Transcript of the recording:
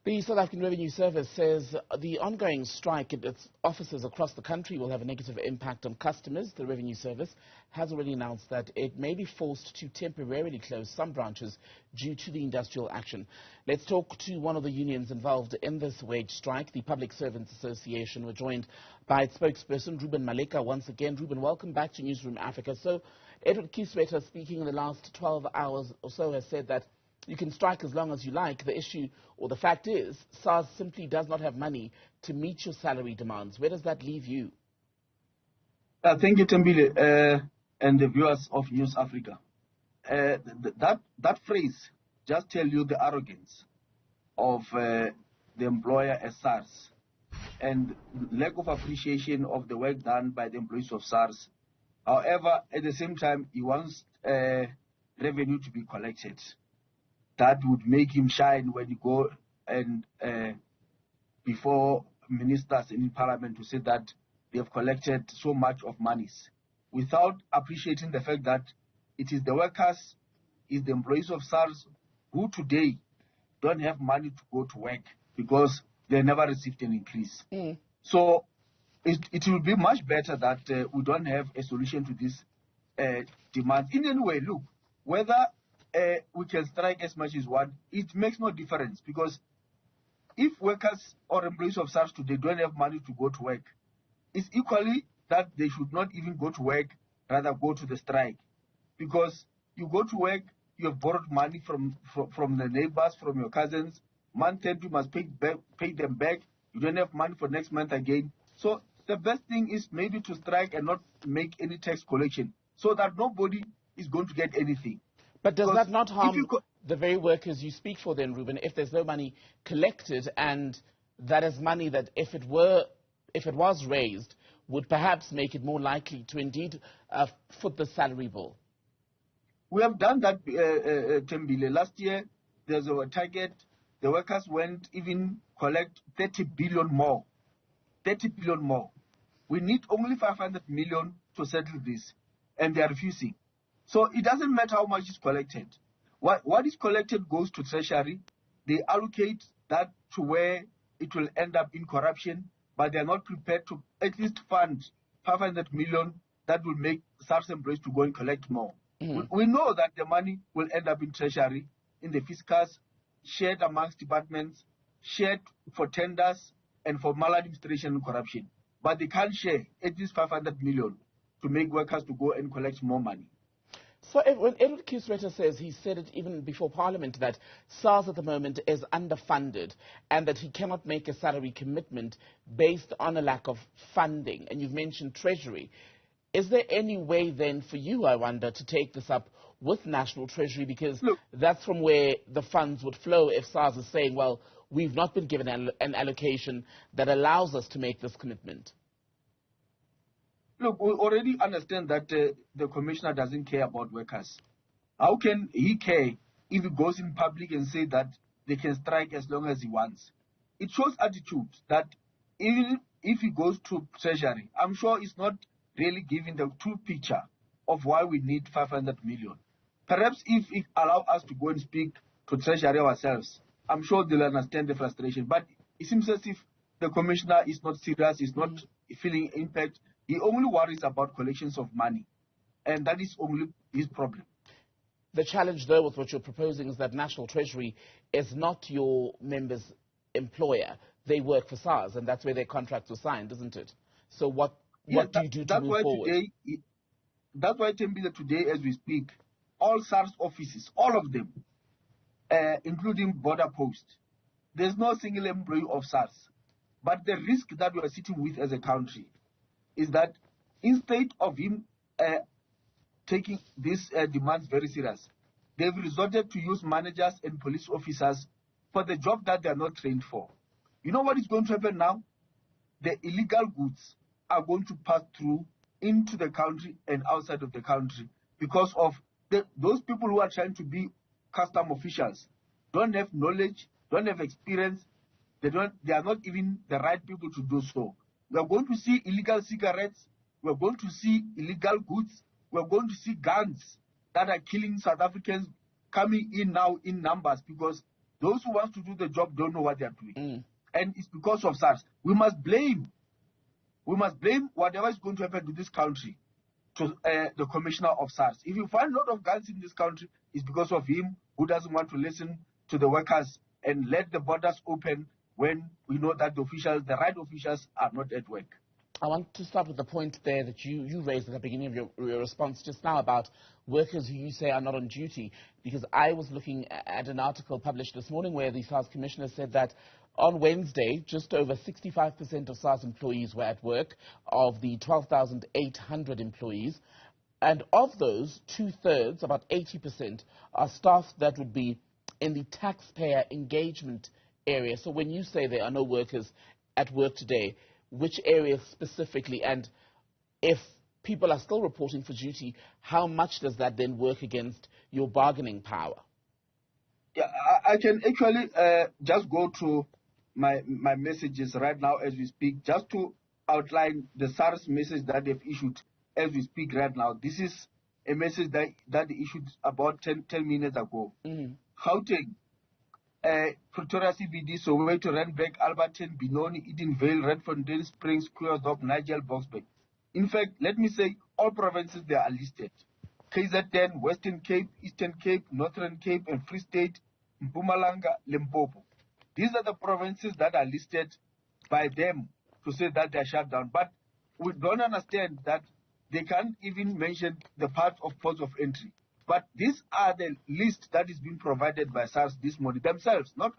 The South African Revenue Service says the ongoing strike at its offices across the country will have a negative impact on customers. The Revenue Service has already announced that it may be forced to temporarily close some branches due to the industrial action. Let's talk to one of the unions involved in this wage strike, the Public Servants Association. We're joined by its spokesperson, Reuben Maleka. Once again, Reuben, welcome back to Newzroom Afrika. So, Edward Kieswetter, speaking in the last 12 hours or so, has said that you can strike as long as you like. The issue, or the fact is, SARS simply does not have money to meet your salary demands. Where does that leave you? Thank you, Tembile, and the viewers of News Africa. That phrase just tells you the arrogance of the employer as SARS and lack of appreciation of the work done by the employees of SARS. However, at the same time, he wants revenue to be collected. That would make him shine when you go and before ministers in parliament to say that they have collected so much of monies without appreciating the fact that it is the workers, is the employees of SARS who today don't have money to go to work because they never received an increase. So it will be much better that we don't have a solution to this demand. In any way, look, whether we can strike as much as one, it makes no difference, because if workers or employees of SARS today don't have money to go to work, it's equally that they should not even go to work, rather go to the strike. Because you go to work, you have borrowed money from the neighbors, from your cousins. Month end, you must pay them back. You don't have money for next month again. So the best thing is maybe to strike and not make any tax collection, so that nobody is going to get anything. But does that not harm the very workers you speak for then, Reuben, if there's no money collected, and that is money that if it was raised, would perhaps make it more likely to indeed foot the salary bill? We have done that, Tembile. Last year, there's a target. The workers went even collect 30 billion more. 30 billion more. We need only 500 million to settle this, and they are refusing. So it doesn't matter how much is collected. What is collected goes to Treasury. They allocate that to where it will end up in corruption, but they are not prepared to at least fund 500 million that will make SARS employees to go and collect more. We know that the money will end up in Treasury, in the fiscus, shared amongst departments, shared for tenders and for maladministration and corruption. But they can't share at least 500 million to make workers to go and collect more money. So when Edward Kieswetter says, he said it even before Parliament, that SARS at the moment is underfunded and that he cannot make a salary commitment based on a lack of funding, and you've mentioned Treasury. Is there any way then for you, I wonder, to take this up with National Treasury? Because that's from where the funds would flow if SARS is saying, well, we've not been given an allocation that allows us to make this commitment. Look, we already understand that the commissioner doesn't care about workers. How can he care if he goes in public and say that they can strike as long as he wants? It shows attitude that even if he goes to Treasury, I'm sure it's not really giving the true picture of why we need 500 million. Perhaps if it allows us to go and speak to Treasury ourselves, I'm sure they'll understand the frustration. But it seems as if the commissioner is not serious, is not feeling impact. He only worries about collections of money, and that is only his problem. The challenge, though, with what you're proposing is that National Treasury is not your members' employer. They work for SARS, and that's where their contracts were signed, isn't it? So what do you do to move forward? That's why, Tembile, today, as we speak, all SARS offices, all of them, including border posts, there's no single employee of SARS. But the risk that we are sitting with as a country is that instead of him taking these demands very serious, they've resorted to use managers and police officers for the job that they are not trained for. You know what is going to happen now? The illegal goods are going to pass through into the country and outside of the country because of those people who are trying to be custom officials don't have knowledge, don't have experience. They are not even the right people to do so. We are going to see illegal cigarettes. We are going to see illegal goods. We are going to see guns that are killing South Africans coming in now in numbers because Those who want to do the job don't know what they are doing. And it's because of SARS. We must blame whatever is going to happen to this country to the commissioner of SARS. If you find a lot of guns in this country, it's because of him, who doesn't want to listen to the workers and let the borders open when we know that the right officials are not at work. I want to start with the point there that you raised at the beginning of your response just now about workers who you say are not on duty, because I was looking at an article published this morning where the SARS commissioner said that on Wednesday, just over 65% of SARS employees were at work, of the 12,800 employees, and of those, two-thirds, about 80%, are staff that would be in the taxpayer engagement area. So when you say there are no workers at work today, which areas specifically, and if people are still reporting for duty, how much does that then work against your bargaining power? Yeah, I can actually just go to my messages right now as we speak, just to outline the SARS message that they've issued as we speak right now. This is a message that they issued about 10 minutes ago. Gauteng, Pretoria CBD, Soweto, Randburg, Alberton, Benoni, Edenvale, Redfontaine, Springs, Krugersdorp, Nigel, Boksburg. In fact, let me say all provinces they are listed. KZN, Western Cape, Eastern Cape, Northern Cape, and Free State, Mpumalanga, Limpopo. These are the provinces that are listed by them to say that they are shut down. But we don't understand that they can't even mention the part of ports of entry. But these are the list that is being provided by SARS this morning themselves, not